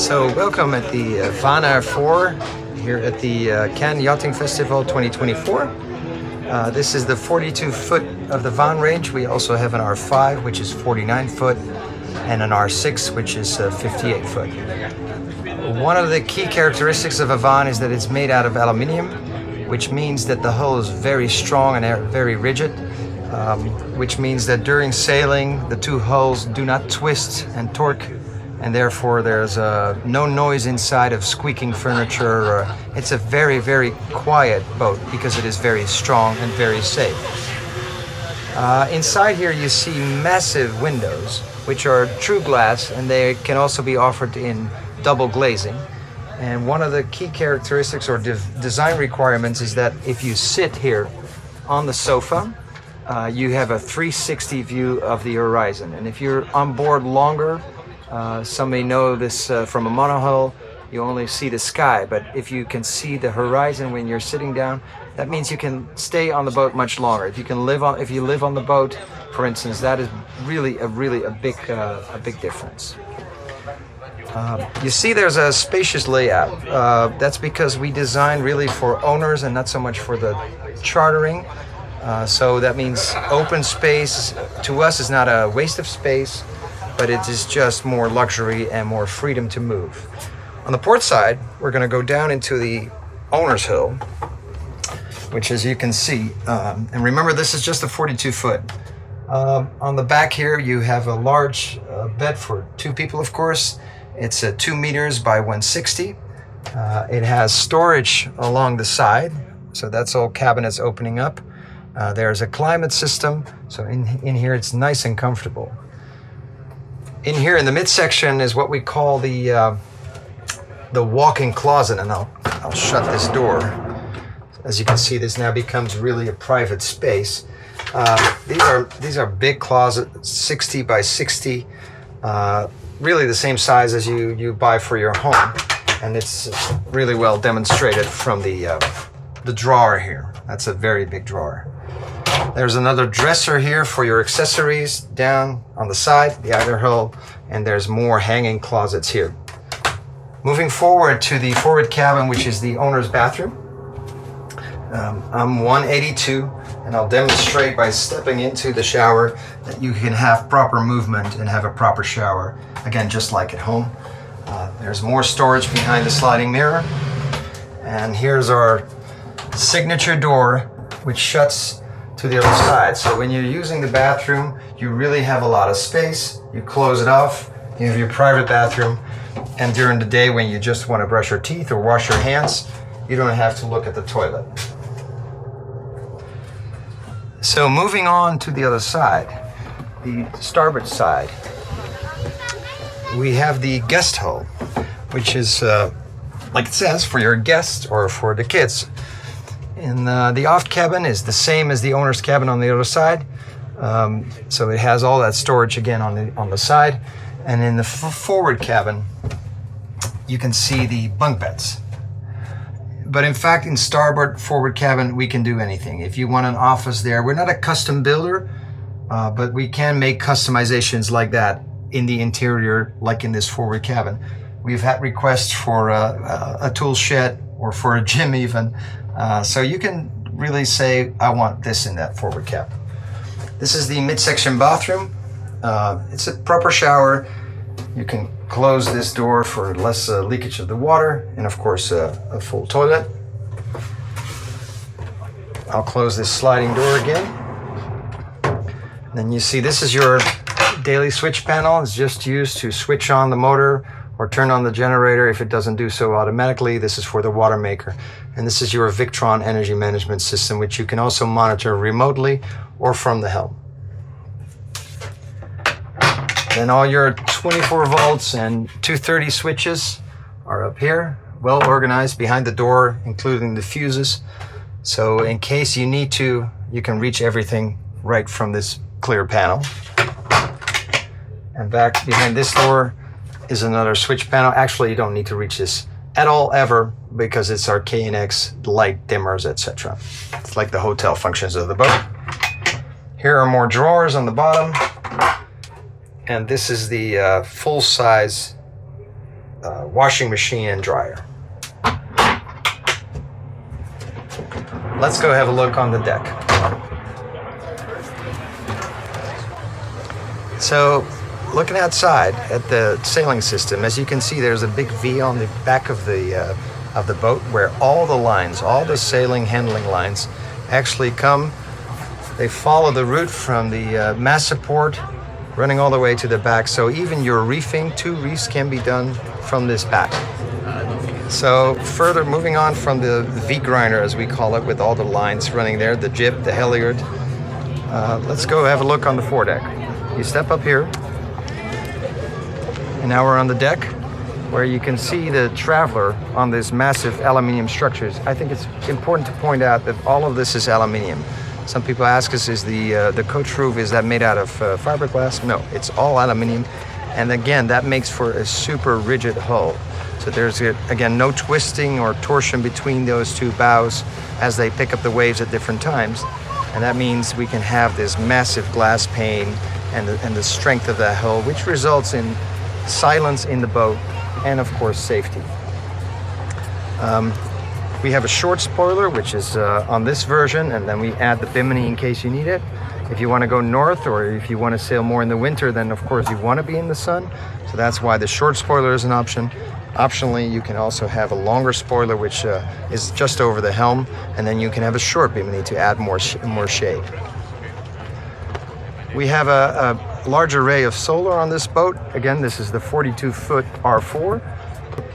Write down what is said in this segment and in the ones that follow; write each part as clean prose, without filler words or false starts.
So welcome at the Vaan R4 here at the Cannes Yachting Festival 2024. This is the 42 foot of the Vaan range. We also have an R5 which is 49 foot and an R6 which is 58 foot. One of the key characteristics of a Vaan is that it's made out of aluminium, which means that the hull is very strong and very rigid, which means that during sailing the two hulls do not twist and torque, and therefore there's no noise inside of squeaking furniture. It's a very, very quiet boat because it is very strong and very safe. Inside here you see massive windows, which are true glass, and they can also be offered in double glazing. And one of the key characteristics or design requirements is that if you sit here on the sofa, you have a 360 view of the horizon. And if you're on board longer, some may know this from a monohull, you only see the sky, but if you can see the horizon when you're sitting down, that means you can stay on the boat much longer. If you live on the boat, for instance, that is really a big difference. You see there's a spacious layout. That's because we design really for owners and not so much for the chartering. So that means open space to us is not a waste of space, but it is just more luxury and more freedom to move. On the port side, we're going to go down into the owner's hull, which, as you can see, and remember this is just a 42 foot. On the back here you have a large bed for two people, of course. It's 2 meters by 160. It has storage along the side, so that's all cabinets opening up. There's a climate system, so in here it's nice and comfortable. In here in the midsection is what we call the walk-in closet, and I'll shut this door. As you can see, this now becomes really a private space. These are big closets, 60 by 60, really the same size as you buy for your home, and it's really well demonstrated from the drawer here. That's a very big drawer. There's another dresser here for your accessories down on the side, the outer hull, and there's more hanging closets here. Moving forward to the forward cabin, which is the owner's bathroom. I'm 182, and I'll demonstrate by stepping into the shower that you can have proper movement and have a proper shower, again, just like at home. There's more storage behind the sliding mirror, and here's our signature door, which shuts to the other side. So when you're using the bathroom, you really have a lot of space. You close it off, you have your private bathroom, and during the day when you just want to brush your teeth or wash your hands, you don't have to look at the toilet. So moving on to the other side, the starboard side, we have the guest hull, which is, like it says, for your guests or for the kids. And the aft cabin is the same as the owner's cabin on the other side. So it has all that storage again on the side. And in the forward cabin, you can see the bunk beds. But in fact, in starboard forward cabin, we can do anything. If you want an office there, we're not a custom builder, but we can make customizations like that in the interior, like in this forward cabin. We've had requests for a tool shed or for a gym even. So you can really say, I want this in that forward cabin. This is the midsection bathroom. It's a proper shower. You can close this door for less leakage of the water, and of course a full toilet. I'll close this sliding door again. Then you see this is your daily switch panel. It's just used to switch on the motor or turn on the generator if it doesn't do so automatically. This is for the water maker. And this is your Victron energy management system, which you can also monitor remotely or from the helm. Then all your 24 volts and 230 switches are up here, well organized behind the door, including the fuses. So in case you need to, you can reach everything right from this clear panel. And back behind this door is another switch panel. Actually, you don't need to reach this at all ever because it's our KNX light dimmers, etc. It's like the hotel functions of the boat. Here are more drawers on the bottom. And this is the full-size washing machine and dryer. Let's go have a look on the deck. So, looking outside at the sailing system, as you can see, there's a big V on the back of the boat where all the lines, all the sailing handling lines, actually come. They follow the route from the mast support, running all the way to the back. So even your reefing, 2 reefs can be done from this back. So further moving on from the V grinder, as we call it, with all the lines running there, the jib, the halyard. Let's go have a look on the foredeck. You step up here, and now we're on the deck, where you can see the traveler on these massive aluminium structures. I think it's important to point out that all of this is aluminium. Some people ask us, is the coach roof, is that made out of fiberglass? No, it's all aluminium. And again, that makes for a super rigid hull. So there's, again, no twisting or torsion between those 2 bows as they pick up the waves at different times. And that means we can have this massive glass pane and the strength of that hull, which results in silence in the boat and, of course, safety. We have a short spoiler, which is on this version, and then we add the bimini in case you need it. If you want to go north, or if you want to sail more in the winter, then of course you want to be in the sun. So that's why the short spoiler is an option. Optionally, you can also have a longer spoiler, which is just over the helm, and then you can have a short bimini to add more shade. We have a large array of solar on this boat. Again, this is the 42-foot R4.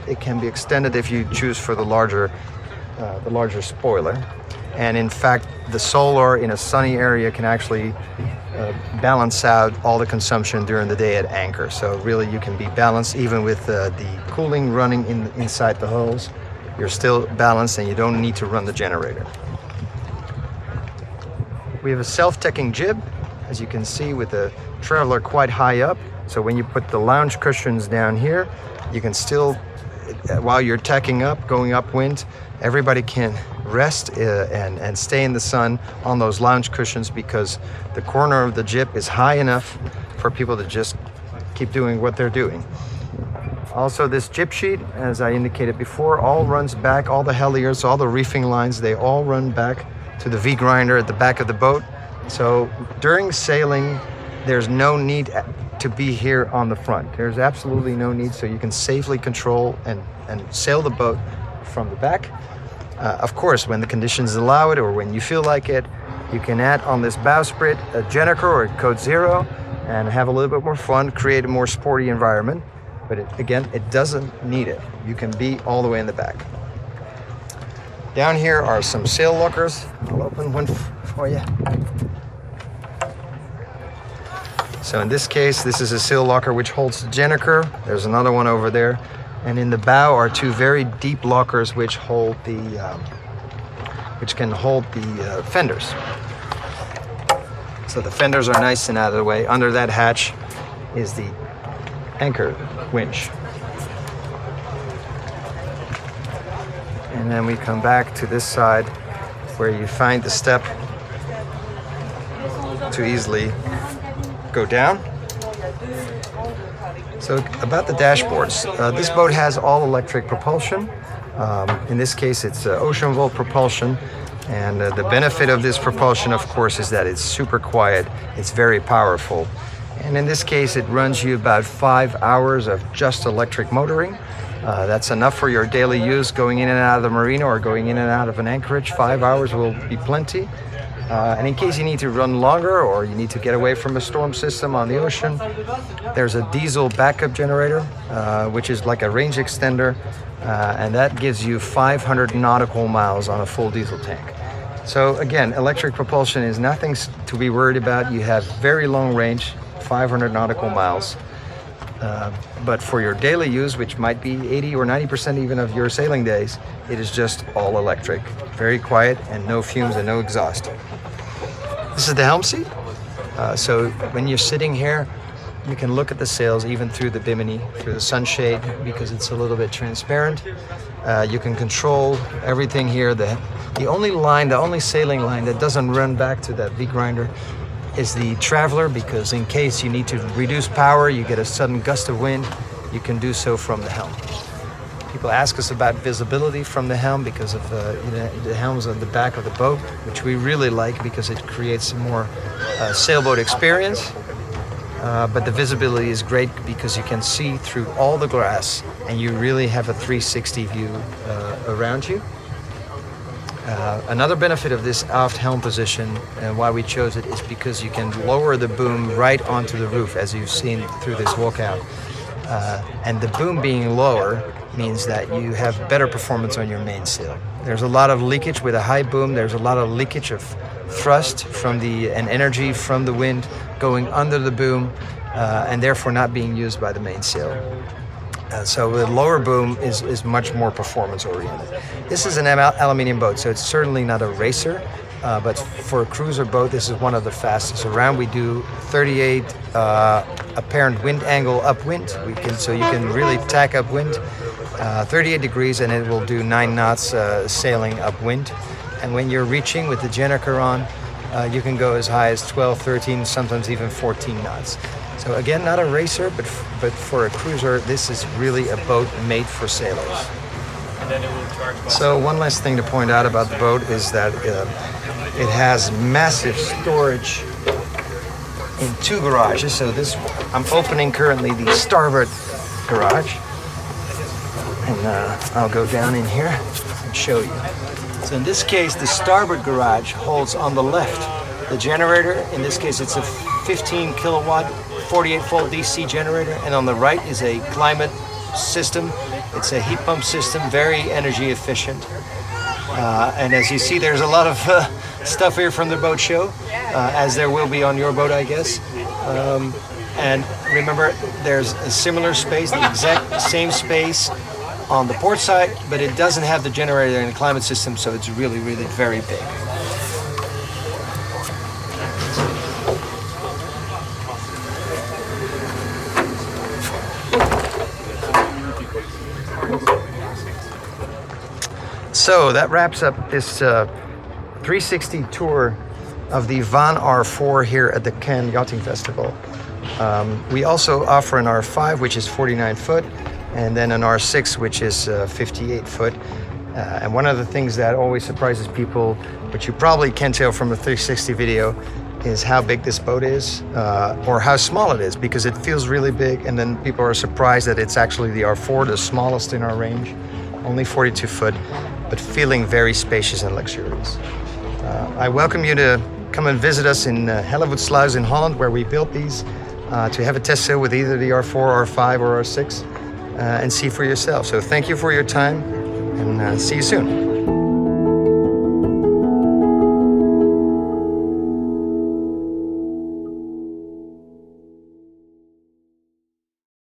It can be extended if you choose for the larger spoiler. And in fact, the solar in a sunny area can actually balance out all the consumption during the day at anchor. So really you can be balanced even with the cooling running inside the hulls. You're still balanced and you don't need to run the generator. We have a self-teching jib, as you can see, with the traveler quite high up. So when you put the lounge cushions down here, you can still, while you're tacking up, going upwind, everybody can rest and stay in the sun on those lounge cushions, because the corner of the jib is high enough for people to just keep doing what they're doing. Also, this jib sheet, as I indicated before, all runs back, all the halyards, all the reefing lines, they all run back to the V grinder at the back of the boat. So during sailing, there's no need to be here on the front. There's absolutely no need, so you can safely control and sail the boat from the back. Of course, when the conditions allow it or when you feel like it, you can add on this bowsprit a Gennaker or a Code Zero and have a little bit more fun, create a more sporty environment. But again, it doesn't need it. You can be all the way in the back. Down here are some sail lockers. I'll open one for you. So in this case, this is a sail locker which holds the Gennaker. There's another one over there. And in the bow are 2 very deep lockers which hold which can hold the fenders. So the fenders are nice and out of the way. Under that hatch is the anchor winch. And then we come back to this side where you find the step to easily go down. So about the dashboards, this boat has all electric propulsion. In this case, it's ocean volt propulsion. And the benefit of this propulsion, of course, is that it's super quiet. It's very powerful. And in this case, it runs you about 5 hours of just electric motoring. That's enough for your daily use going in and out of the marina or going in and out of an anchorage. 5 hours will be plenty. And in case you need to run longer or you need to get away from a storm system on the ocean, there's a diesel backup generator, which is like a range extender, and that gives you 500 nautical miles on a full diesel tank. So again, electric propulsion is nothing to be worried about. You have very long range, 500 nautical miles. But for your daily use, which might be 80 or 90% even of your sailing days, it is just all electric. Very quiet and no fumes and no exhaust. This is the helm seat. So when you're sitting here, you can look at the sails even through the bimini, through the sunshade, because it's a little bit transparent. You can control everything here. The only sailing line that doesn't run back to that V grinder is the traveler, because in case you need to reduce power, you get a sudden gust of wind, you can do so from the helm. People ask us about visibility from the helm because of the helm's on the back of the boat, which we really like because it creates a more sailboat experience. But the visibility is great because you can see through all the glass and you really have a 360 view around you. Another benefit of this aft helm position and why we chose it is because you can lower the boom right onto the roof, as you've seen through this walkout. And the boom being lower means that you have better performance on your mainsail. There's a lot of leakage with a high boom. There's a lot of leakage of thrust and energy from the wind going under the boom and therefore not being used by the mainsail. So the lower boom is much more performance oriented. This is an aluminium boat, so it's certainly not a racer, but for a cruiser boat, this is one of the fastest around. We do 38 apparent wind angle upwind, so you can really tack upwind, 38 degrees, and it will do 9 knots sailing upwind. And when you're reaching with the generator on, you can go as high as 12, 13, sometimes even 14 knots. So again, not a racer, but for a cruiser, this is really a boat made for sailors. So one last thing to point out about the boat is that it has massive storage in 2 garages. So I'm opening currently the starboard garage, and I'll go down in here and show you. So in this case, the starboard garage holds on the left the generator. In this case, it's a 15 kilowatt 48 volt DC generator, and on the right is a climate system. It's a heat pump system, very energy efficient. And as you see, there's a lot of stuff here from the boat show, as there will be on your boat, I guess. And remember, there's a similar space, the exact same space on the port side, but it doesn't have the generator and the climate system, so it's really, really very big. So that wraps up this 360 tour of the Vaan R4 here at the Cannes Yachting Festival. We also offer an R5, which is 49 foot, and then an R6, which is 58 foot. And one of the things that always surprises people, which you probably can tell from a 360 video, is how big this boat is, or how small it is, because it feels really big, and then people are surprised that it's actually the R4, the smallest in our range, only 42 foot, but feeling very spacious and luxurious. I welcome you to come and visit us in Hellevoetsluis in Holland, where we built these, to have a test sail with either the R4, R5, or R6, and see for yourself. So thank you for your time, and see you soon.